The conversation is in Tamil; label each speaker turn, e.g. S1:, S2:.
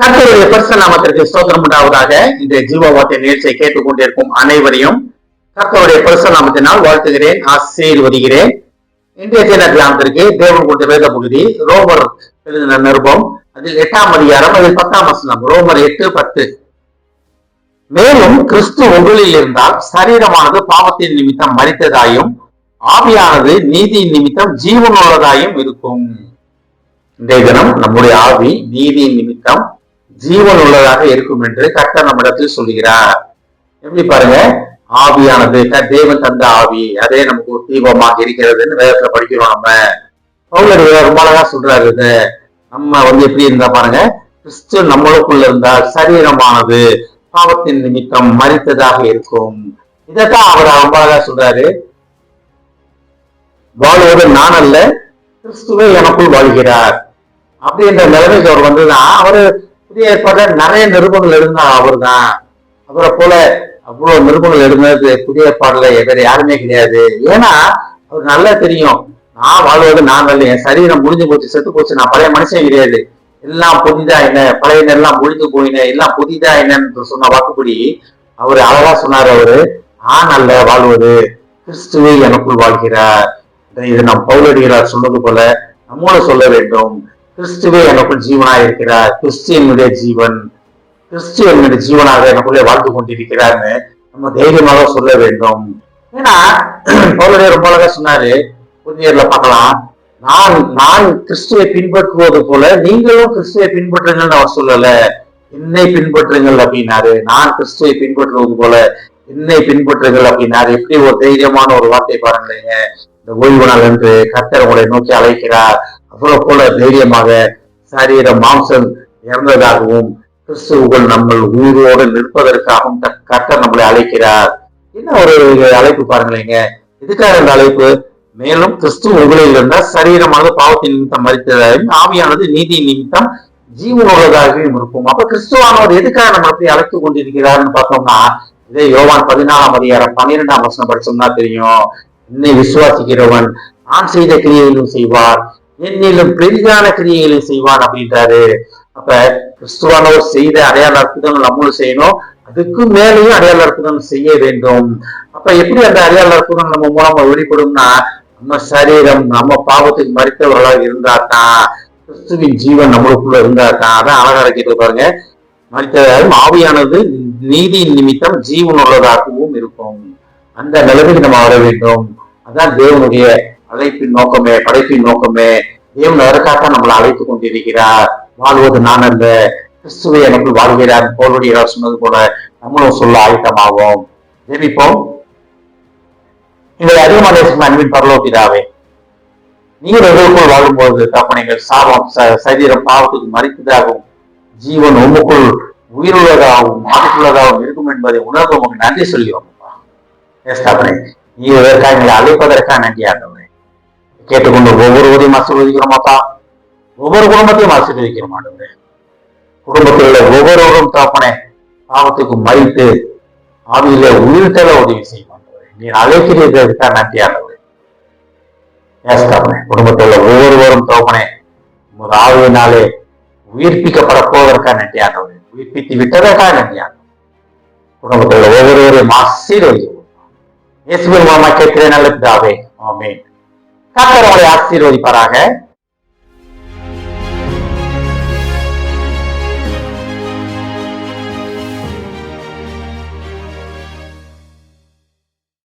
S1: கர்த்தருடைய பரிசுத்த நாமத்திற்கு ஸ்தோத்திரம் உண்டாவதாக. இந்த ஜீவவார்த்தை நிகழ்ச்சியை கேட்டுக்கொண்டிருக்கும் அனைவரையும் கர்த்தருடைய பரிசுத்த நாமத்தினால் வாழ்த்துகிறேன், ஆசீர்வதிக்கிறேன். இன்றைய தின தியானத்திற்கு தேவன் கொடுத்த வேத பகுதி ரோமர் எழுதின நிருபம், அதில் 8ஆம் அதிகாரம், அதில் 10ஆம் வசனம். ரோமர் 8:10. மேலும் கிறிஸ்து உங்களில் இருந்தால் சரீரமானது பாவத்தின் நிமித்தம் மரித்ததாயும் ஆவியானது நீதியின் நிமித்தம் ஜீவனுள்ளதாயும் இருக்கும். இன்றைய தினம் நம்முடைய ஆவி நீதியின் நிமித்தம் ஜீவன் உள்ளதாக இருக்கும் என்று கர்த்தர் நம்மிடத்தில் சொல்லுகிறார். எப்படி பாருங்க, ஆவியானது தேவன் தந்த ஆவி, அதே நமக்கு ஒரு தீபமாக இருக்கிறதுன்னு வேதத்துல படிக்கிறோம். நம்ம பவுலர் ரொம்ப அழகா சொல்றாரு. இத நம்ம எப்படி இருந்தா பாருங்க, கிறிஸ்து நம்மளுக்குள்ள இருந்தால் சரீரமானது பாவத்தின் நிமித்தம் மரித்ததாக இருக்கும். இதைத்தான் அவர் ரொம்ப அழகா சொல்றாரு. வாழ்வது நான் அல்ல, கிறிஸ்துவே எனக்குள் வாழ்கிறார் அப்படின்ற நிலைமைக்கு அவர் வந்துதான். அவரு புதிய ஏற்பாடுல நிறைய நிருபங்கள் எழுதினார். அவர் தான் அவரை போல அவ்வளவு நிருபங்கள் எழுதினது புதிய ஏற்பாடுல வேற யாருமே கிடையாது. ஏன்னா அவர் நல்லா தெரியும், நான் வாழ்வது நான் அல்ல, என் சரீரம் முடிஞ்சு போச்சு, செத்து போச்சு, நான் பழைய மனுஷன் கிடையாது, எல்லாம் புதிதா என்ன, பழைய எல்லாம் முடிந்து போயின, எல்லாம் புதிதா என்னன்னு சொன்ன வாக்குப்படி அவரு அழகா சொன்னார். அவரு நான் அல்ல வாழ்வது, கிறிஸ்துவே எனக்குள் வாழ்கிறார். இது நம் பவுலடிகளார் சொன்னது போல நம்மளும் சொல்ல வேண்டும். கிறிஸ்துவே எனக்குள் ஜீவனா இருக்கிறார், கிறிஸ்து என்னுடைய ஜீவன், கிறிஸ்து என்னுடைய ஜீவனாக எனக்குள்ளே வாழ்ந்து கொண்டிருக்கிறார்னு நம்ம தைரியமாக சொல்ல வேண்டும். ஏன்னா பவுலடிய ரொம்ப அழகா சொன்னாரு, புதியர்ல பார்க்கலாம், நான் கிறிஸ்துவை பின்பற்றுவது போல நீங்களும் கிறிஸ்துவை பின்பற்றுங்கள்னு அவர் சொல்லல, என்னை பின்பற்றுங்கள் அப்படின்னாரு. நான் கிறிஸ்துவை பின்பற்றுவது போல என்னை பின்பற்றுங்கள் அப்படின்னாரு. எப்படி ஒரு தைரியமான ஒரு வார்த்தை பாருங்களேங்க. இந்த ஓய்வு நாள் என்று கர்த்தர் உங்களை நோக்கி அழைக்கிறார். அவ்வளவு போல தைரியமாக சரீர மாம்சம் இறந்ததாகவும் கிறிஸ்துவுக்குள் நம்ம உயிரோடு நிற்பதற்காகவும் கர்த்தர் நம்மளை அழைக்கிறார். என்ன ஒரு அழைப்பு பாருங்களேங்க. எதுக்காக இந்த அழைப்பு? மேலும் கிறிஸ்து உங்களில் இருந்தால் சரீரமானது பாவத்தின் நிமித்தம் மரித்ததாகவும் ஆவியானது நீதியின் நிமித்தம் ஜீவன் உள்ளதாகவும் இருக்கும். அப்ப கிறிஸ்துவானவர் எதுக்காக நம்ம அப்படி அழைத்து கொண்டிருக்கிறார்னு பார்த்தோம்னா, இதே யோவான் 14ஆம் அதிகாரம் 12ஆம் வசனம் படிச்சோம்னா தெரியும். என்னை விசுவாசிக்கிறவன் நான் செய்த கிரியைகளும் செய்வார், என்னிலும் பெரிதான கிரியைகளையும் செய்வான் அப்படின்றாரு. அப்ப கிறிஸ்துவானவர் செய்த அடையாள அற்புதங்கள் நம்மளும் செய்யணும், அதுக்கு மேலேயும் அடையாள அற்புதங்கள் செய்ய வேண்டும். அப்ப எப்படி அந்த அடையாள அற்புதம் நம்ம மூலமா வெளிப்படும்னா, நம்ம சரீரம் நம்ம பாவத்துக்கு மரித்தவர்களாக இருந்தாதான், கிறிஸ்துவின் ஜீவன் நம்மளுக்குள்ள இருந்தாதான். அதான் அழகா கேட்டு பாருங்க, மரித்ததாகவும் ஆவியானது நீதியின் நிமித்தம் ஜீவன் உள்ளதாகவும் இருக்கும். அந்த நிலைமைக்கு நம்ம வர வேண்டும். அதான் தேவனுடைய அழைப்பின் நோக்கமே, படைப்பின் நோக்கமே. தேவன் அதற்காக நம்மளை அழைத்துக் கொண்டிருக்கிறார். வாழ்வது நான் அல்ல, கிறிஸ்துவை எனக்குள் வாழ்கிறார் போலுடைய சொன்னது போல நம்மளும் சொல்ல ஆயத்தமாவோம். ஜெபிப்போம். எங்களை அதிகமான அன்பின் பரலோகிதாவே, நீர் எங்களுக்குள் வாழும்போது தப்பனைகள் சாபம் சரீரம் பாவத்துக்கு மறித்ததாகவும் ஜீவன் உங்களுக்குள் உயிருள்ளதாகவும் ஆதிக்குள்ளதாகவும் இருக்கும் என்பதை உணர்ந்து உங்களுக்கு நன்றி சொல்லுவோம். நீ இதற்காக எங்களை அழைப்பதற்காக நன்றி ஆண்டவரே. கேட்டுக்கொண்டு ஒவ்வொருவரையும் ஆசீர்வதிக்கிறோமாப்பா, ஒவ்வொரு குடும்பத்தையும் ஆசீர்வதிக்கிறோம் ஆண்டவரே. குடும்பத்தில் உள்ள ஒவ்வொருவரும் தாப்பனே பாவத்துக்கு மறித்து ஆவியில உயிர்த்தல உதவி செய்யும் ஆண்டவரே. நீ அழைக்கிறதற்காக நன்றி ஆண்டவரே. குடும்பத்தில் உள்ள ஒவ்வொருவரும் தோப்பனே உங்கள் ஆவியினாலே உயிர்ப்பிக்கப்பட போவதற்காக நன்றி ஆண்டவரே. உயிர்ப்பித்து விட்டதற்காக நன்றி ஆண்டவரே. குடும்பத்தில் உள்ள ஒவ்வொருவரையும் ஆசீர்வதிக்கிறோம். இயேசுவின் மூலமா கேட்கிறேன் நல்ல பிதாவே, ஆமென். கர்த்தர் உங்களை ஆசீர்வதிப்பாராக.